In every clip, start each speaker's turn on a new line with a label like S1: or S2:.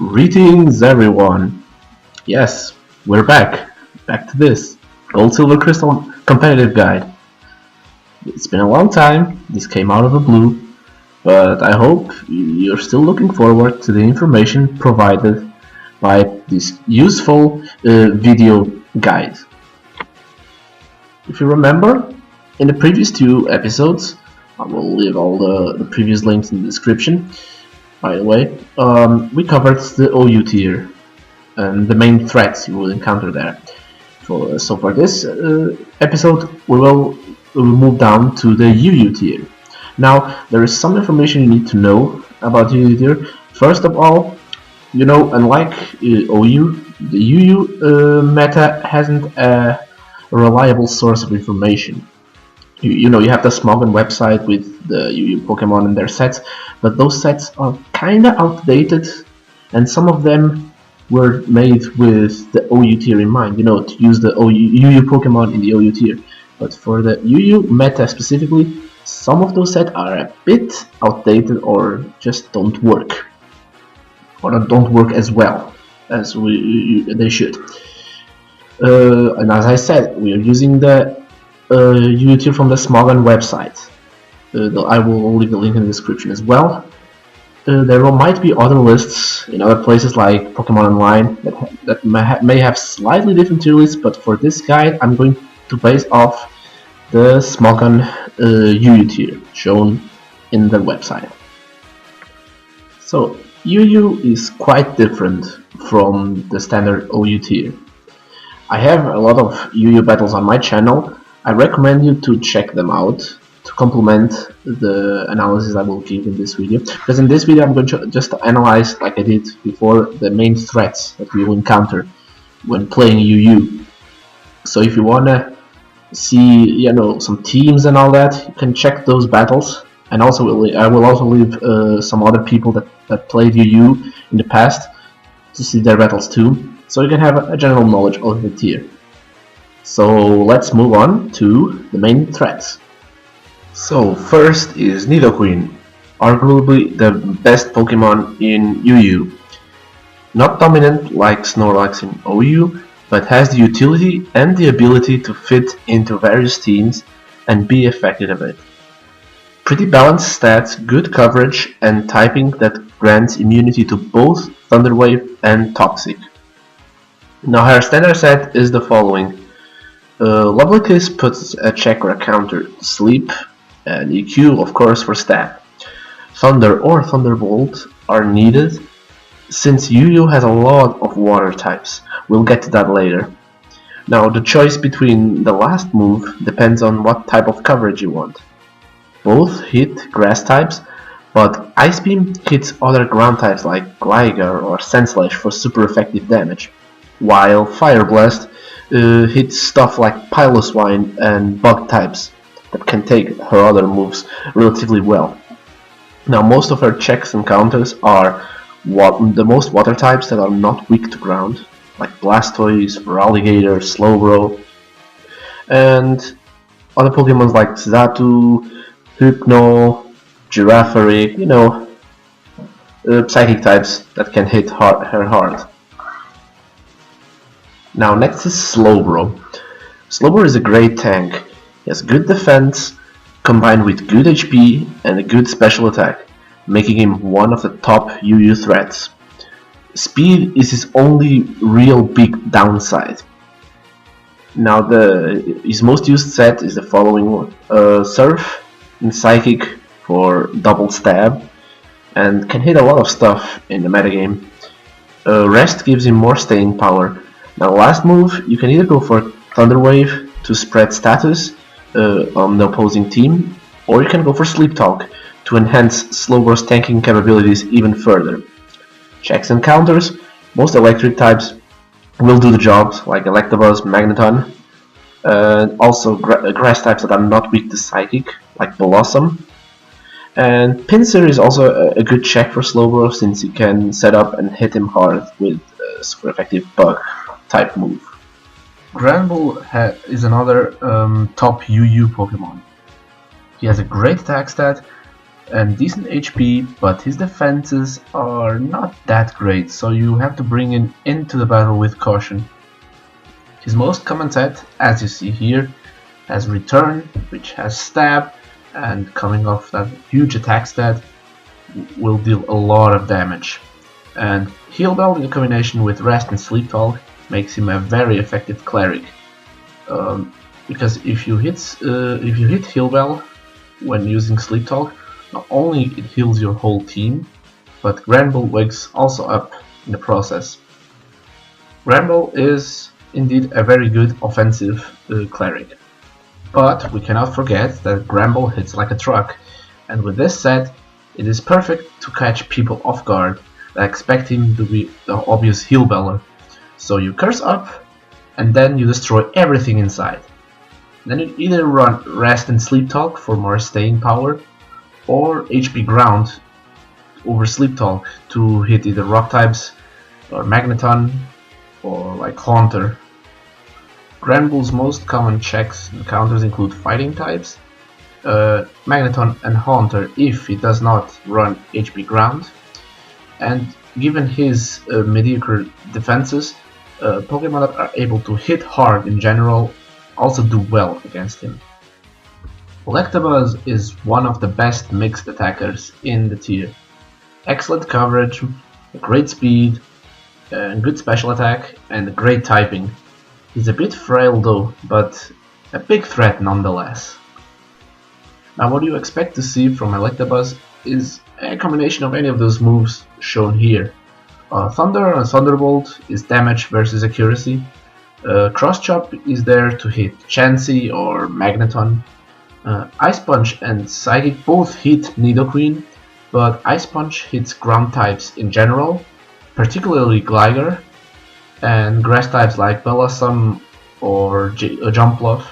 S1: Greetings everyone! Yes, we're back to this Gold Silver Crystal competitive guide. It's been a long time, this came out of the blue, but I hope you're still looking forward to the information provided by this useful video guide. If you remember, in the previous two episodes, I will leave all the previous links in the description. By the way, we covered the OU tier and the main threats you will encounter there. So for this episode, we will move down to the UU tier. Now, there is some information you need to know about UU tier. First of all, you know, unlike OU, the UU meta hasn't a reliable source of information. You know, you have the Smogon website with the UU Pokemon and their sets, but those sets are kinda outdated, and some of them were made with the OU tier in mind, you know, to use the UU Pokemon in the OU tier. But for the UU meta specifically, some of those sets are a bit outdated or just don't work. Or don't work as well as they should. And as I said, we are using the UU tier from the Smogon website. I will leave the link in the description as well. There might be other lists in other places like Pokémon Online that may have slightly different tier lists, but for this guide I'm going to base off the Smogon UU tier shown in the website. So UU is quite different from the standard OU tier. I have a lot of UU battles on my channel. I recommend you to check them out to complement the analysis I will give in this video, because in this video I'm going to just analyze, like I did before, the main threats that we will encounter when playing UU. So if you wanna see, you know, some teams and all that, you can check those battles, and also I will also leave some other people that played UU in the past to see their battles too, so you can have a general knowledge of the tier. So let's move on to the main threats. So first is Nidoqueen, arguably the best Pokemon in UU. Not dominant like Snorlax in OU, but has the utility and the ability to fit into various teams and be effective at it. Pretty balanced stats, good coverage, and typing that grants immunity to both Thunder Wave and Toxic. Now her standard set is the following. Lovely Kiss puts a check or a counter to sleep, and EQ of course for stat. Thunder or Thunderbolt are needed since UU has a lot of water types. We'll get to that later. Now the choice between the last move depends on what type of coverage you want. Both hit grass types, but Ice Beam hits other ground types like Gligar or Sandslash for super effective damage, while Fire Blast hits stuff like Piloswine and Bug types that can take her other moves relatively well. Now most of her checks and counters are the most water types that are not weak to ground, like Blastoise, Feraligatr, Slowbro, and other Pokemons like Xatu, Hypno, Girafarig, you know, psychic types that can hit her hard. Now next is Slowbro. Slowbro is a great tank. He has good defense combined with good HP and a good special attack, making him one of the top UU threats. Speed is his only real big downside. Now his most used set is the following one. Surf and Psychic for double stab, and can hit a lot of stuff in the metagame. Rest gives him more staying power. Now last move, you can either go for Thunder Wave to spread status on the opposing team, or you can go for Sleep Talk to enhance Slowbro's tanking capabilities even further. Checks and counters, most electric types will do the job, like Electabuzz, Magneton, and also grass types that are not weak to Psychic, like Blossom. And Pinsir is also a good check for Slowbro, since you can set up and hit him hard with a super effective Bug type move.
S2: Granbull is another top UU Pokemon. He has a great attack stat, and decent HP, but his defenses are not that great, so you have to bring him into the battle with caution. His most common set, as you see here, has Return, which has Stab, and coming off that huge attack stat will deal a lot of damage. And Heal Bell in combination with Rest and Sleep Talk makes him a very effective cleric. Because if you hit Heal Bell when using Sleep Talk, not only it heals your whole team, but Granbull wakes also up in the process. Granbull is indeed a very good offensive cleric. But we cannot forget that Granbull hits like a truck, and with this set, it is perfect to catch people off guard that expect him to be the obvious heal beller. So you curse up, and then you destroy everything inside. Then you either run Rest and Sleep Talk for more staying power, or HP Ground over Sleep Talk to hit either Rock types, or Magneton, or like Haunter. Granbull's most common checks and counters include Fighting types, Magneton and Haunter if he does not run HP Ground, and given his mediocre defenses, Pokemon that are able to hit hard in general also do well against him. Electabuzz is one of the best mixed attackers in the tier. Excellent coverage, great speed, good special attack, and great typing. He's a bit frail though, but a big threat nonetheless. Now what you expect to see from Electabuzz is a combination of any of those moves shown here. Thunder and Thunderbolt is damage versus accuracy. Cross Chop is there to hit Chansey or Magneton. Ice Punch and Psychic both hit Nidoqueen, but Ice Punch hits ground types in general, particularly Gligar, and grass types like Bellossom or Jumpluff.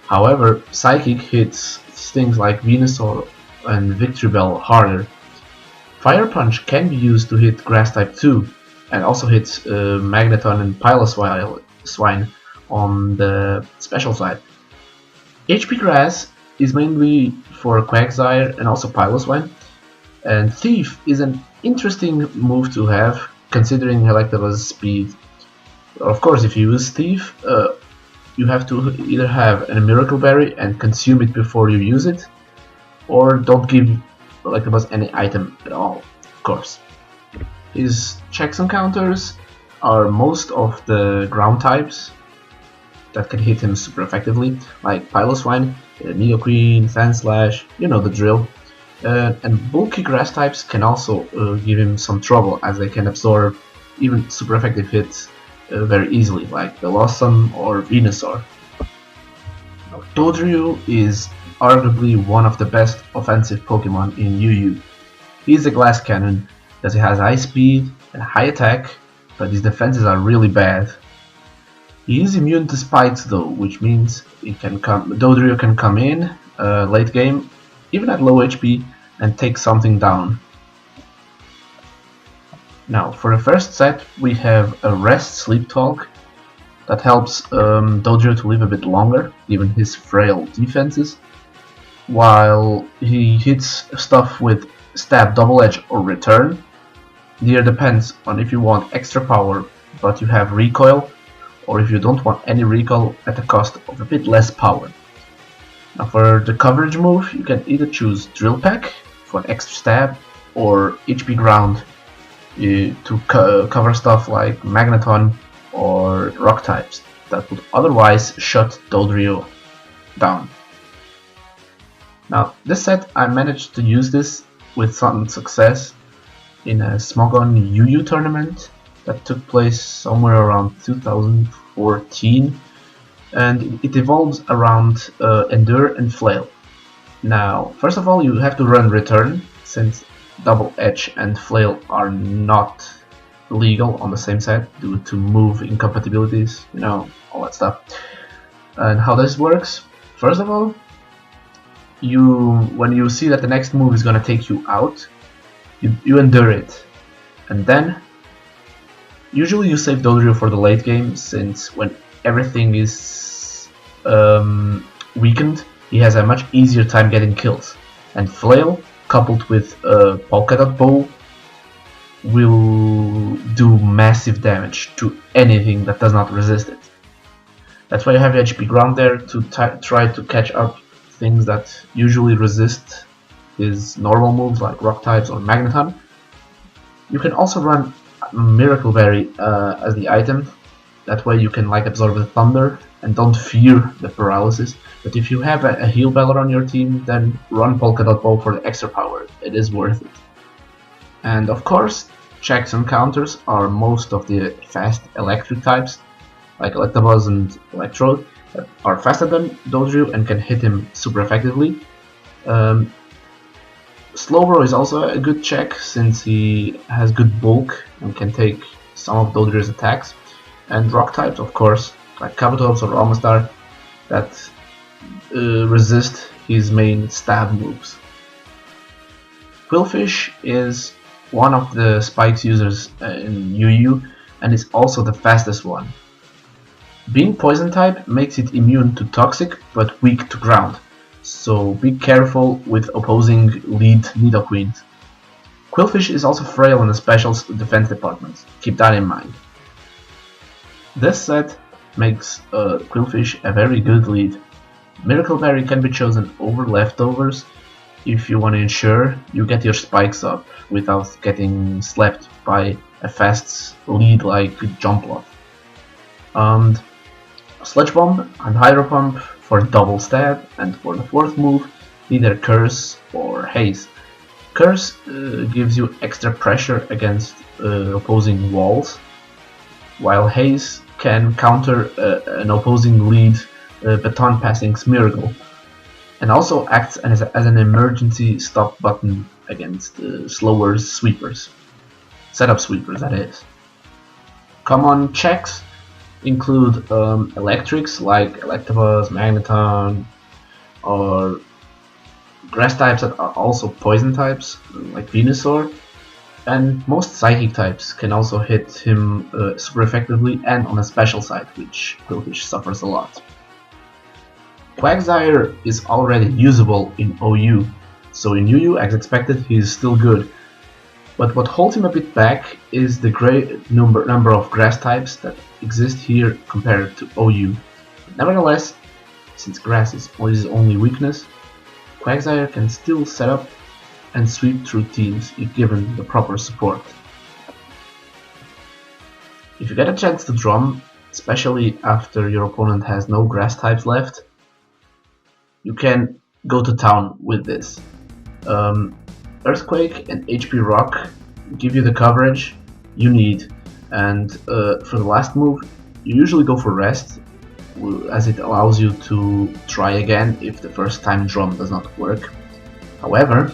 S2: However, Psychic hits things like Venusaur and Victreebel harder. Fire Punch can be used to hit grass type too, and also hits Magneton and Piloswine on the special side. HP Grass is mainly for Quagsire and also Piloswine, and Thief is an interesting move to have considering Electabuzz's speed. Of course, if you use Thief, you have to either have a Miracle Berry and consume it before you use it, or don't give Electabuzz any item at all, of course. His checks and counters are most of the ground types that can hit him super effectively, like Piloswine, Nidoqueen, Sandslash, you know the drill. And bulky grass types can also give him some trouble, as they can absorb even super effective hits very easily, like Bellossom or Venusaur. Now, Dodrio is arguably one of the best offensive Pokemon in UU. He is a glass cannon because he has high speed and high attack, but his defenses are really bad. He is immune to spikes though, which means Dodrio can come in late game, even at low HP, and take something down. Now, for the first set, we have a Rest Sleep Talk that helps Dodrio to live a bit longer, given his frail defenses, while he hits stuff with Stab, Double Edge, or Return. Here depends on if you want extra power, but you have recoil, or if you don't want any recoil at the cost of a bit less power. Now, for the coverage move, you can either choose Drill Peck for an extra stab, or HP Ground to cover stuff like Magneton or Rock types that would otherwise shut Dodrio down. Now, this set I managed to use this with some success in a Smogon UU tournament that took place somewhere around 2014, and it evolves around Endure and Flail. Now, first of all, you have to run Return, since Double Edge and Flail are not legal on the same set due to move incompatibilities, you know, all that stuff. And how this works, first of all, when you see that the next move is going to take you out, you endure it, and then usually you save Dodrio for the late game, since when everything is weakened, he has a much easier time getting kills, and Flail coupled with a Polka Dot Bow will do massive damage to anything that does not resist it. That's why you have HP Ground there to try to catch up things that usually resist his normal moves like Rock types or Magneton. You can also run Miracle Berry as the item. That way you can like absorb the Thunder and don't fear the paralysis. But if you have a Heal Beller on your team, then run Polka Dot Bow for the extra power. It is worth it. And of course, checks and counters are most of the fast electric types, like Electabuzz and Electrode, that are faster than Dodrio and can hit him super effectively. Slowbro is also a good check since he has good bulk and can take some of Dodrio's attacks. And rock types, of course, like Kabutops or Almastar, that resist his main stab moves. Qwilfish is one of the spikes users in UU and is also the fastest one. Being poison type makes it immune to toxic but weak to ground, so be careful with opposing lead Nidoqueens. Qwilfish is also frail in the special defense departments, keep that in mind. This set makes Qwilfish a very good lead. Miracle Berry can be chosen over leftovers if you want to ensure you get your spikes up without getting slapped by a fast lead like Jumpluff. And Sludge Bomb and Hydro Pump for double stab, and for the fourth move either Curse or Haze. Curse gives you extra pressure against opposing walls, while Haze can counter an opposing lead baton passing Smeargle, and also acts as an emergency stop button against slower sweepers. Setup sweepers, that is. Common checks include electrics like Electabuzz, Magneton, or grass types that are also poison types like Venusaur, and most psychic types can also hit him super effectively and on a special side, which Qwilfish suffers a lot. Quagsire is already usable in OU, so in UU as expected he is still good. But what holds him a bit back is the great number of grass types that exist here compared to OU. Nevertheless, since grass is his only weakness, Quagsire can still set up and sweep through teams if given the proper support. If you get a chance to drum, especially after your opponent has no grass types left, you can go to town with this. Earthquake and HP Rock give you the coverage you need, and for the last move you usually go for Rest, as it allows you to try again if the first time drum does not work. However,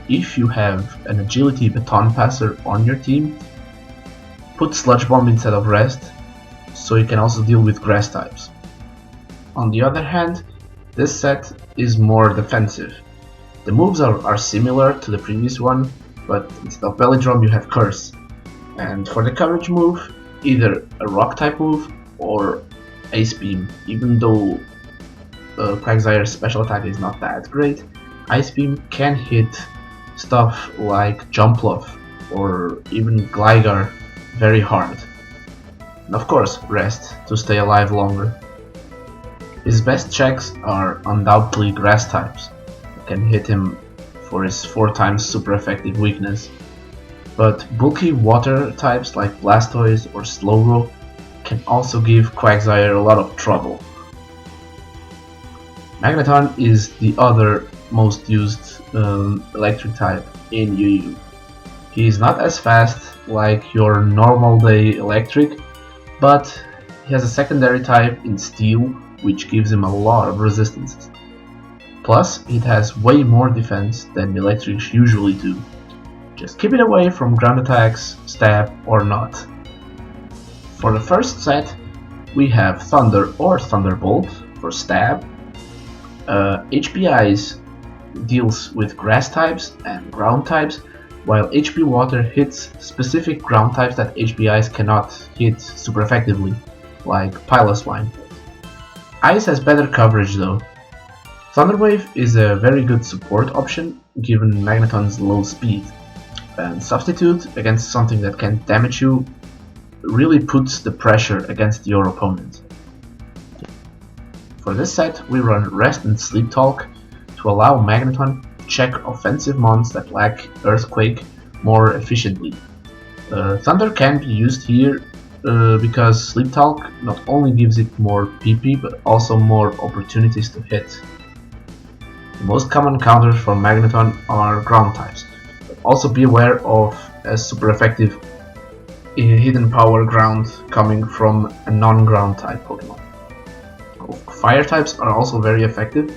S2: if you have an Agility Baton Passer on your team, put Sludge Bomb instead of Rest, so you can also deal with grass types. On the other hand, this set is more defensive. The moves are similar to the previous one, but instead of Belly Drum you have Curse. And for the coverage move, either a Rock type move or Ice Beam. Even though Quagsire's special attack is not that great, Ice Beam can hit stuff like Jumpluff or even Gligar very hard. And of course, Rest to stay alive longer. His best checks are undoubtedly grass types, that can hit him for his 4 times super effective weakness. But bulky water types like Blastoise or Slowbro can also give Quagsire a lot of trouble. Magneton is the other most used electric type in UU. He is not as fast like your normal day electric, but he has a secondary type in Steel, which gives him a lot of resistances. Plus, it has way more defense than the electrics usually do. Just keep it away from ground attacks, stab or not. For the first set, we have Thunder or Thunderbolt for stab. HP Ice deals with grass types and ground types, while HP Water hits specific ground types that HP Ice cannot hit super effectively, like Piloswine. Ice has better coverage though. Thunderwave is a very good support option given Magneton's low speed. And Substitute against something that can damage you really puts the pressure against your opponent. For this set, we run Rest and Sleep Talk to allow Magneton to check offensive mons that lack Earthquake more efficiently. Thunder can be used here because Sleep Talk not only gives it more PP but also more opportunities to hit. The most common counters for Magneton are ground types, but also be aware of a super effective hidden power ground coming from a non-ground type Pokemon. Fire types are also very effective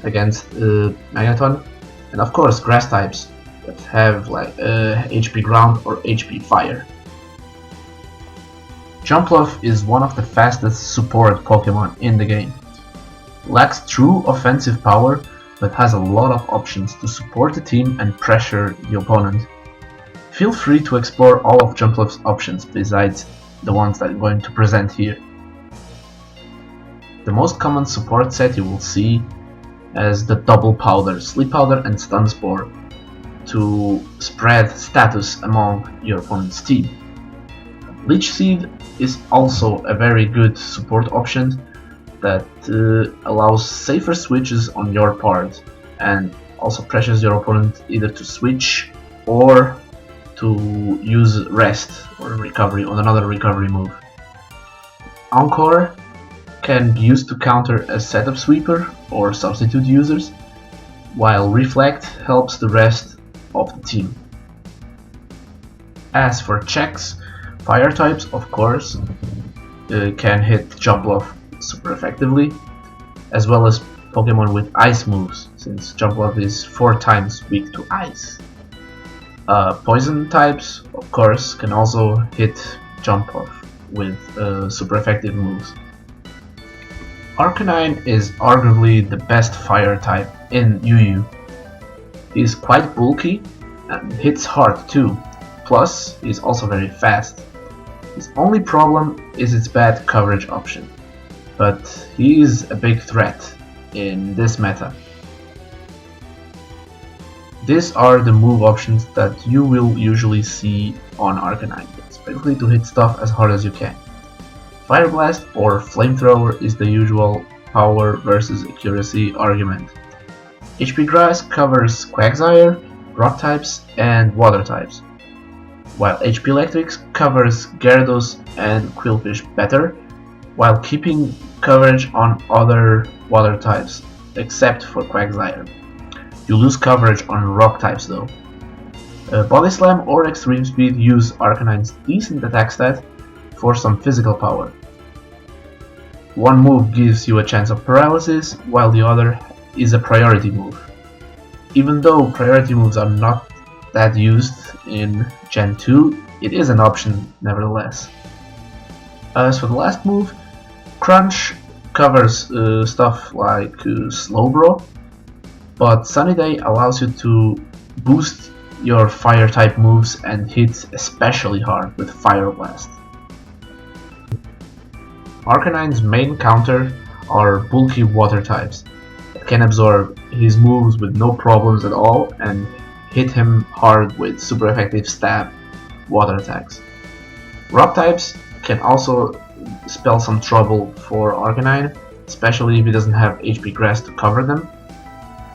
S2: against Magneton, and of course grass types that have like HP ground or HP fire. Jumpluff is one of the fastest support Pokemon in the game. Lacks true offensive power, but has a lot of options to support the team and pressure the opponent. Feel free to explore all of Jumpluff's options besides the ones that I'm going to present here. The most common support set you will see as the Double Powder, Sleep Powder and Stun Spore to spread status among your opponent's team. Leech Seed is also a very good support option that allows safer switches on your part and also pressures your opponent either to switch or to use Rest or Recovery on another recovery move. Encore can be used to counter a setup sweeper or substitute users, while Reflect helps the rest of the team. As for checks, fire types of course can hit Jumpluff super effectively, as well as Pokemon with ice moves, since Jumpluff is 4 times weak to ice. Poison types of course can also hit Jumpluff with super effective moves. Arcanine is arguably the best fire type in UU. He is quite bulky and hits hard too, plus he is also very fast. His only problem is its bad coverage option, but he is a big threat in this meta. These are the move options that you will usually see on Arcanine. It's basically to hit stuff as hard as you can. Fire Blast or Flamethrower is the usual power versus accuracy argument. HP Grass covers Quagsire, Rock types, and Water types, while HP Electrics covers Gyarados and Qwilfish better, while keeping coverage on other Water types, except for Quagsire. You lose coverage on Rock types though. Body Slam or Extreme Speed use Arcanine's decent attack stat for some physical power. One move gives you a chance of paralysis, while the other is a priority move. Even though priority moves are not that used in Gen 2, it is an option nevertheless. As for the last move, Crunch covers stuff like Slowbro, but Sunny Day allows you to boost your fire type moves and hit especially hard with Fire Blast. Arcanine's main counter are bulky water types that can absorb his moves with no problems at all and hit him hard with super effective stab water attacks. Rock types can also spell some trouble for Arcanine, especially if he doesn't have HP Grass to cover them.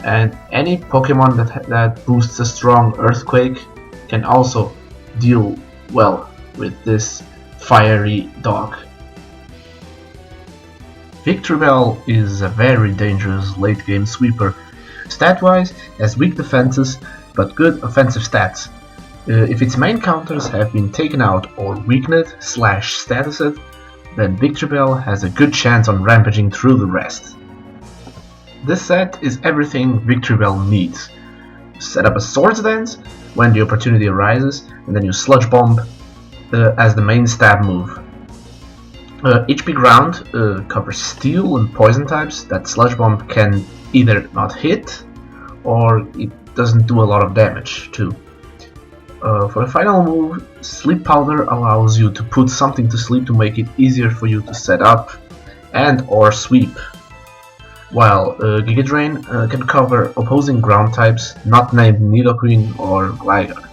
S2: And any Pokemon that boosts a strong Earthquake can also deal well with this fiery dog. Victreebel is a very dangerous late game sweeper. Stat-wise, has weak defenses but good offensive stats. If its main counters have been taken out or weakened/statused, then Victreebel has a good chance on rampaging through the rest. This set is everything Victreebel needs. Set up a Swords Dance when the opportunity arises, and then you Sludge Bomb as the main stab move. HP Ground covers Steel and Poison types that Sludge Bomb can either not hit or it doesn't do a lot of damage too. For the final move, Sleep Powder allows you to put something to sleep to make it easier for you to set up and or sweep. while Giga Drain can cover opposing ground types not named Nidoqueen or Quagsire.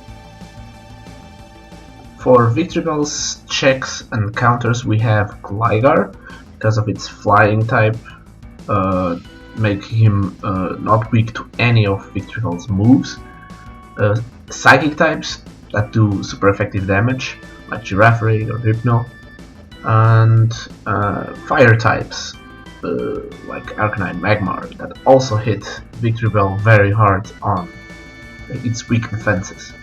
S2: For Victreebel's checks and counters we have Quagsire, because of its flying type, making him not weak to any of Victreebel's moves. Psychic types that do super effective damage, like Giraffe Ray or Hypno, and fire types like Arcanine, Magmar, that also hit Victreebel very hard on its weak defenses.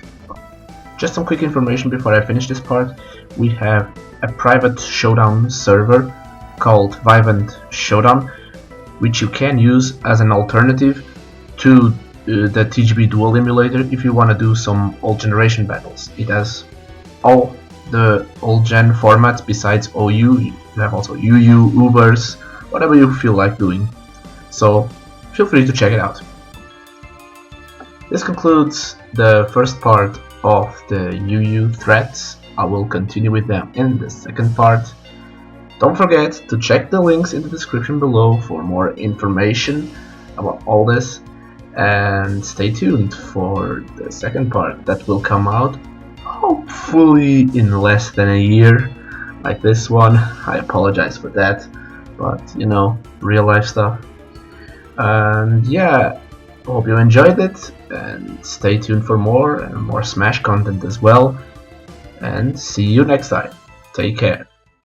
S2: Just some quick information before I finish this part. We have a private showdown server called Vivant Showdown, which you can use as an alternative to the TGB Duel emulator if you want to do some old generation battles. It has all the old gen formats besides OU. You have also UU, Ubers, whatever you feel like doing. So feel free to check it out. This concludes the first part of the UU threads. I will continue with them in the second part. Don't forget to check the links in the description below for more information about all this, and stay tuned for the second part that will come out hopefully in less than a year, like this one. I apologize for that, but you know, real life stuff. And yeah, hope you enjoyed it, and stay tuned for more and more Smash content as well, and see you next time. Take care.